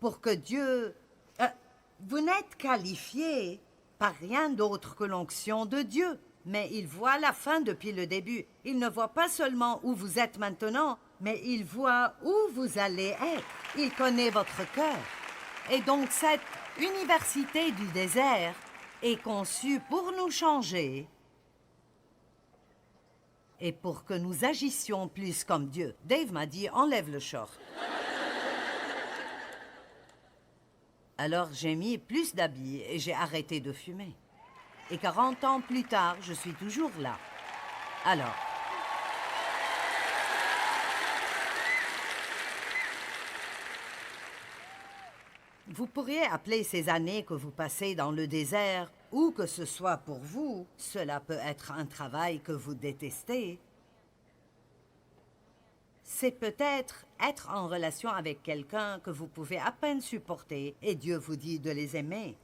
pour que Dieu... vous n'êtes qualifié par rien d'autre que l'onction de Dieu. Mais il voit la fin depuis le début. Il ne voit pas seulement où vous êtes maintenant, mais il voit où vous allez être. Il connaît votre cœur. Et donc cette université du désert est conçue pour nous changer et pour que nous agissions plus comme Dieu. Dave m'a dit, enlève le short. Alors j'ai mis plus d'habits et j'ai arrêté de fumer. Et 40 ans plus tard, je suis toujours là. Alors... Vous pourriez appeler ces années que vous passez dans le désert, ou que ce soit pour vous, cela peut être un travail que vous détestez. C'est peut-être être en relation avec quelqu'un que vous pouvez à peine supporter, et Dieu vous dit de les aimer.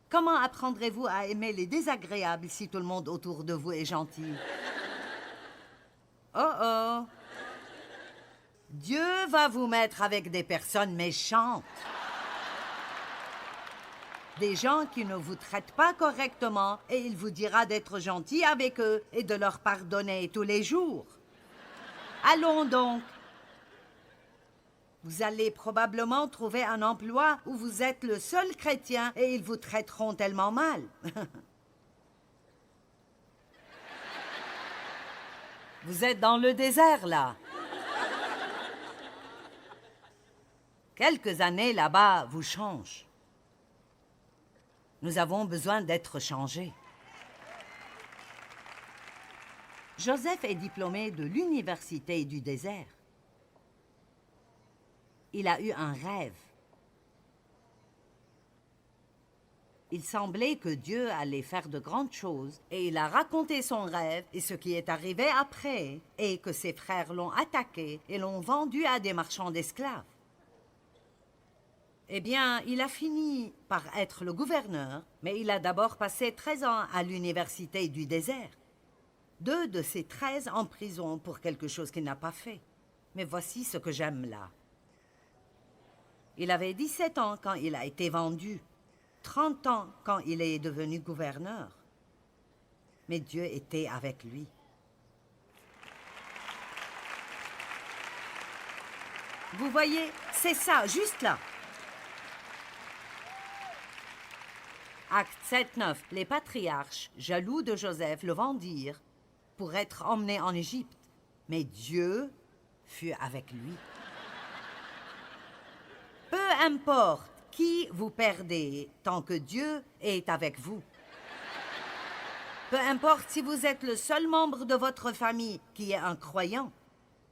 Comment apprendrez-vous à aimer les désagréables si tout le monde autour de vous est gentil? Oh oh! Dieu va vous mettre avec des personnes méchantes. Des gens qui ne vous traitent pas correctement et il vous dira d'être gentil avec eux et de leur pardonner tous les jours. Allons donc. Vous allez probablement trouver un emploi où vous êtes le seul chrétien et ils vous traiteront tellement mal. Vous êtes dans le désert, là. Quelques années là-bas vous changent. Nous avons besoin d'être changés. Joseph est diplômé de l'université du désert. Il a eu un rêve. Il semblait que Dieu allait faire de grandes choses et il a raconté son rêve et ce qui est arrivé après et que ses frères l'ont attaqué et l'ont vendu à des marchands d'esclaves. Eh bien, il a fini par être le gouverneur, mais il a d'abord passé 13 ans à l'université du désert. 2 de ces 13 en prison pour quelque chose qu'il n'a pas fait. Mais voici ce que j'aime là. Il avait 17 ans quand il a été vendu, 30 ans quand il est devenu gouverneur. Mais Dieu était avec lui. Vous voyez, c'est ça, juste là. Acte 7-9. Les patriarches, jaloux de Joseph, le vendirent pour être emmenés en Égypte. Mais Dieu fut avec lui. Peu importe qui vous perdez, tant que Dieu est avec vous. Peu importe si vous êtes le seul membre de votre famille qui est un croyant,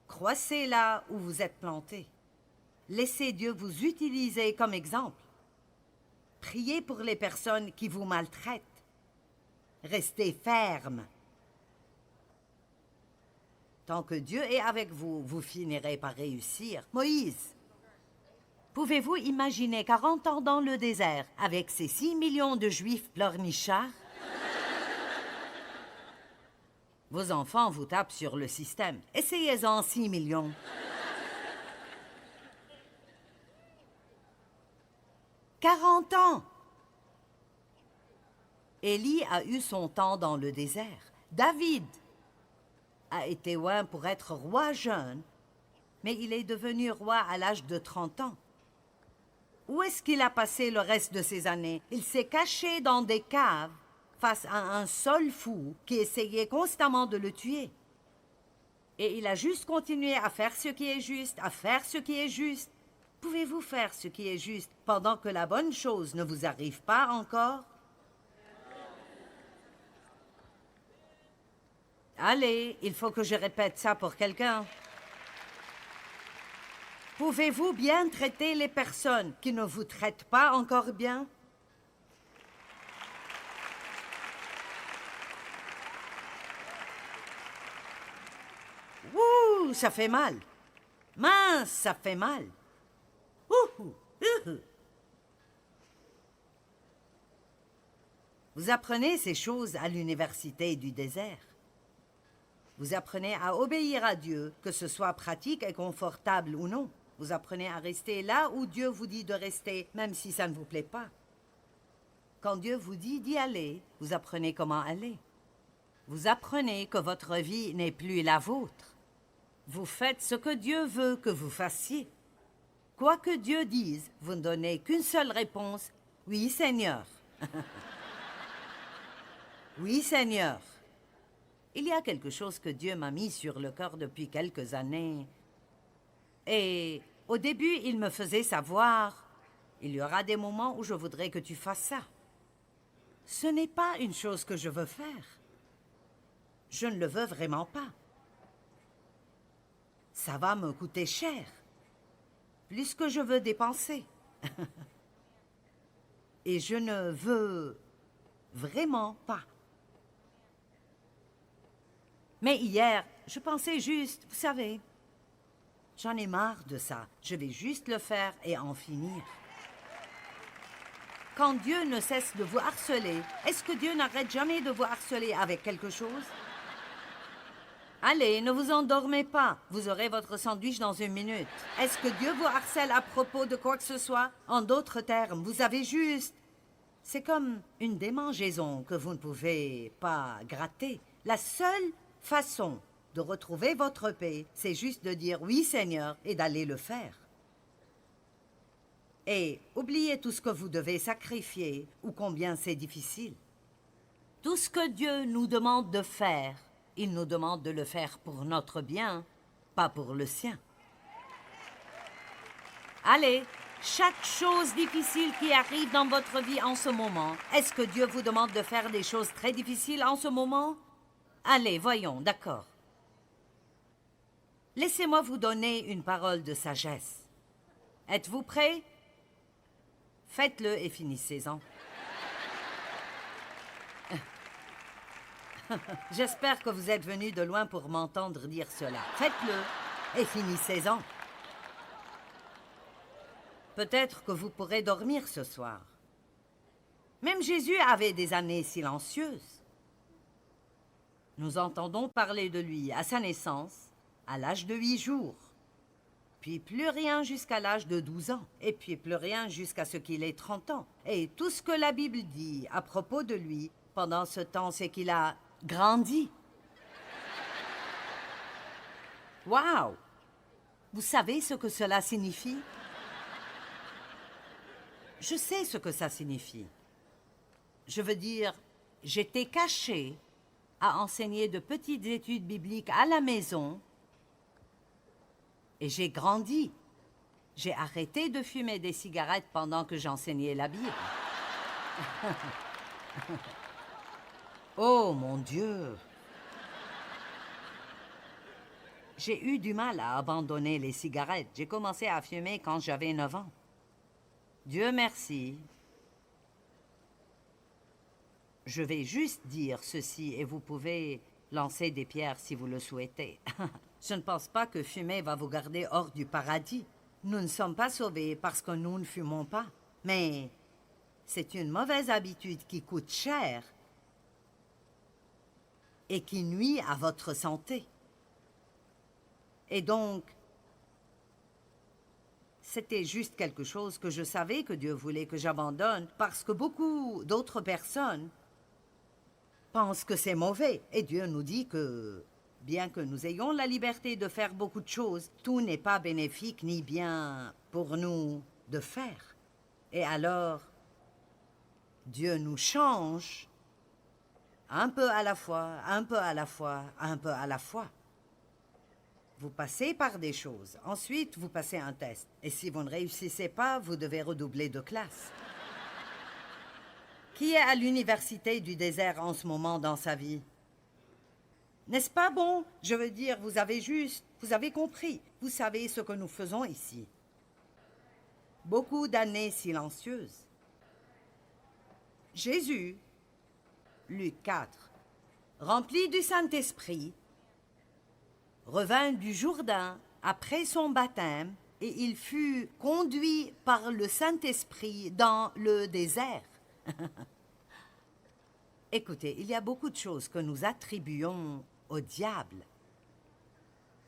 croissez là où vous êtes planté. Laissez Dieu vous utiliser comme exemple. Priez pour les personnes qui vous maltraitent. Restez ferme. Tant que Dieu est avec vous, vous finirez par réussir. Moïse, pouvez-vous imaginer 40 ans dans le désert avec ces 6 millions de Juifs pleurnichards? Vos enfants vous tapent sur le système. Essayez-en 6 millions. « 40 ans! » Élie a eu son temps dans le désert. David a été loin pour être roi jeune, mais il est devenu roi à l'âge de 30 ans. Où est-ce qu'il a passé le reste de ses années? Il s'est caché dans des caves face à un seul fou qui essayait constamment de le tuer. Et il a juste continué à faire ce qui est juste, à faire ce qui est juste. Pouvez-vous faire ce qui est juste pendant que la bonne chose ne vous arrive pas encore? Allez, il faut que je répète ça pour quelqu'un. Pouvez-vous bien traiter les personnes qui ne vous traitent pas encore bien? Ouh, ça fait mal. Mince, ça fait mal. Ouh, ouh. Vous apprenez ces choses à l'université du désert. Vous apprenez à obéir à Dieu, que ce soit pratique et confortable ou non. Vous apprenez à rester là où Dieu vous dit de rester, même si ça ne vous plaît pas. Quand Dieu vous dit d'y aller, vous apprenez comment aller. Vous apprenez que votre vie n'est plus la vôtre. Vous faites ce que Dieu veut que vous fassiez. Quoi que Dieu dise, vous ne donnez qu'une seule réponse. Oui, Seigneur. Oui, Seigneur. Il y a quelque chose que Dieu m'a mis sur le cœur depuis quelques années. Et au début, il me faisait savoir, il y aura des moments où je voudrais que tu fasses ça. Ce n'est pas une chose que je veux faire. Je ne le veux vraiment pas. Ça va me coûter cher. Plus que je veux dépenser. Et je ne veux vraiment pas. Mais hier, je pensais juste, vous savez, j'en ai marre de ça. Je vais juste le faire et en finir. Quand Dieu ne cesse de vous harceler, est-ce que Dieu n'arrête jamais de vous harceler avec quelque chose? Allez, ne vous endormez pas. Vous aurez votre sandwich dans 1 minute. Est-ce que Dieu vous harcèle à propos de quoi que ce soit? En d'autres termes, vous avez juste... C'est comme une démangeaison que vous ne pouvez pas gratter. La seule façon de retrouver votre paix, c'est juste de dire « Oui, Seigneur » et d'aller le faire. Et oubliez tout ce que vous devez sacrifier ou combien c'est difficile. Tout ce que Dieu nous demande de faire, il nous demande de le faire pour notre bien, pas pour le sien. Allez, chaque chose difficile qui arrive dans votre vie en ce moment, est-ce que Dieu vous demande de faire des choses très difficiles en ce moment? Allez, voyons, d'accord. Laissez-moi vous donner une parole de sagesse. Êtes-vous prêts? Faites-le et finissez-en. J'espère que vous êtes venus de loin pour m'entendre dire cela. Faites-le et finissez-en. Peut-être que vous pourrez dormir ce soir. Même Jésus avait des années silencieuses. Nous entendons parler de lui à sa naissance, à l'âge de 8 jours. Puis plus rien jusqu'à l'âge de 12 ans. Et puis plus rien jusqu'à ce qu'il ait 30 ans. Et tout ce que la Bible dit à propos de lui pendant ce temps, c'est qu'il a grandi. Wow! Vous savez ce que cela signifie? Je sais ce que ça signifie. Je veux dire, j'étais cachée à enseigner de petites études bibliques à la maison et j'ai grandi. J'ai arrêté de fumer des cigarettes pendant que j'enseignais la Bible. Oh mon Dieu! J'ai eu du mal à abandonner les cigarettes. J'ai commencé à fumer quand j'avais 9 ans. Dieu merci. Je vais juste dire ceci et vous pouvez lancer des pierres si vous le souhaitez. Je ne pense pas que fumer va vous garder hors du paradis. Nous ne sommes pas sauvés parce que nous ne fumons pas. Mais c'est une mauvaise habitude qui coûte cher et qui nuit à votre santé. Et donc, c'était juste quelque chose que je savais que Dieu voulait que j'abandonne parce que beaucoup d'autres personnes pensent que c'est mauvais. Et Dieu nous dit que, bien que nous ayons la liberté de faire beaucoup de choses, tout n'est pas bénéfique ni bien pour nous de faire. Et alors, Dieu nous change un peu à la fois, un peu à la fois, un peu à la fois. Vous passez par des choses. Ensuite, vous passez un test. Et si vous ne réussissez pas, vous devez redoubler de classe. Qui est à l'université du désert en ce moment dans sa vie? N'est-ce pas bon? Je veux dire, vous avez compris. Vous savez ce que nous faisons ici. Beaucoup d'années silencieuses. Jésus, Luc 4, rempli du Saint-Esprit, revint du Jourdain après son baptême et il fut conduit par le Saint-Esprit dans le désert. Écoutez, il y a beaucoup de choses que nous attribuons au diable.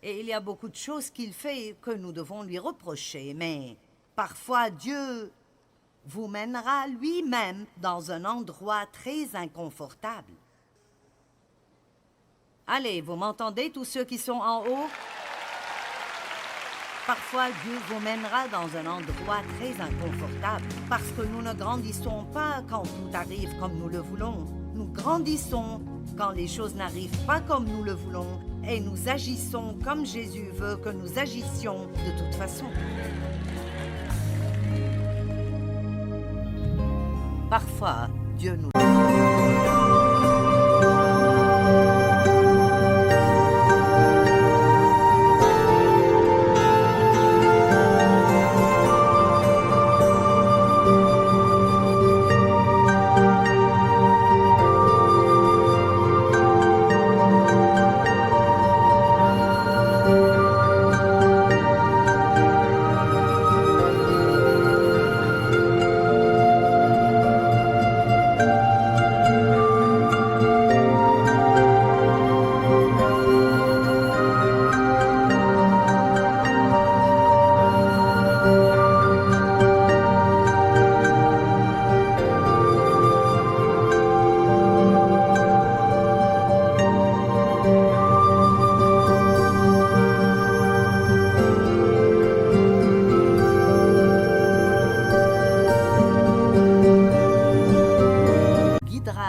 Et il y a beaucoup de choses qu'il fait que nous devons lui reprocher, mais parfois Dieu vous mènera lui-même dans un endroit très inconfortable. Allez, vous m'entendez, tous ceux qui sont en haut? Parfois, Dieu vous mènera dans un endroit très inconfortable parce que nous ne grandissons pas quand tout arrive comme nous le voulons. Nous grandissons quand les choses n'arrivent pas comme nous le voulons et nous agissons comme Jésus veut que nous agissions de toute façon. Parfois, Dieu nous...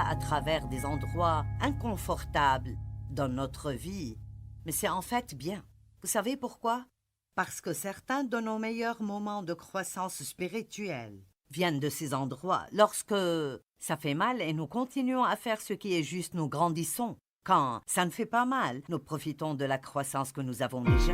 à travers des endroits inconfortables dans notre vie. Mais c'est en fait bien. Vous savez pourquoi? Parce que certains de nos meilleurs moments de croissance spirituelle viennent de ces endroits. Lorsque ça fait mal et nous continuons à faire ce qui est juste, nous grandissons. Quand ça ne fait pas mal, nous profitons de la croissance que nous avons déjà.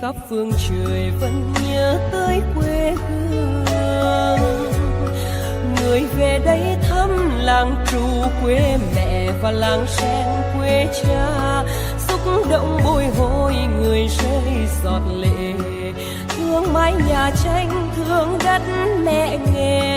khắp phương trời vẫn nhớ tới quê hương. Người về đây thăm làng Trù quê mẹ và làng Sen quê cha, xúc động bồi hồi người rơi giọt lệ, thương mái nhà tranh thương đất mẹ nghề.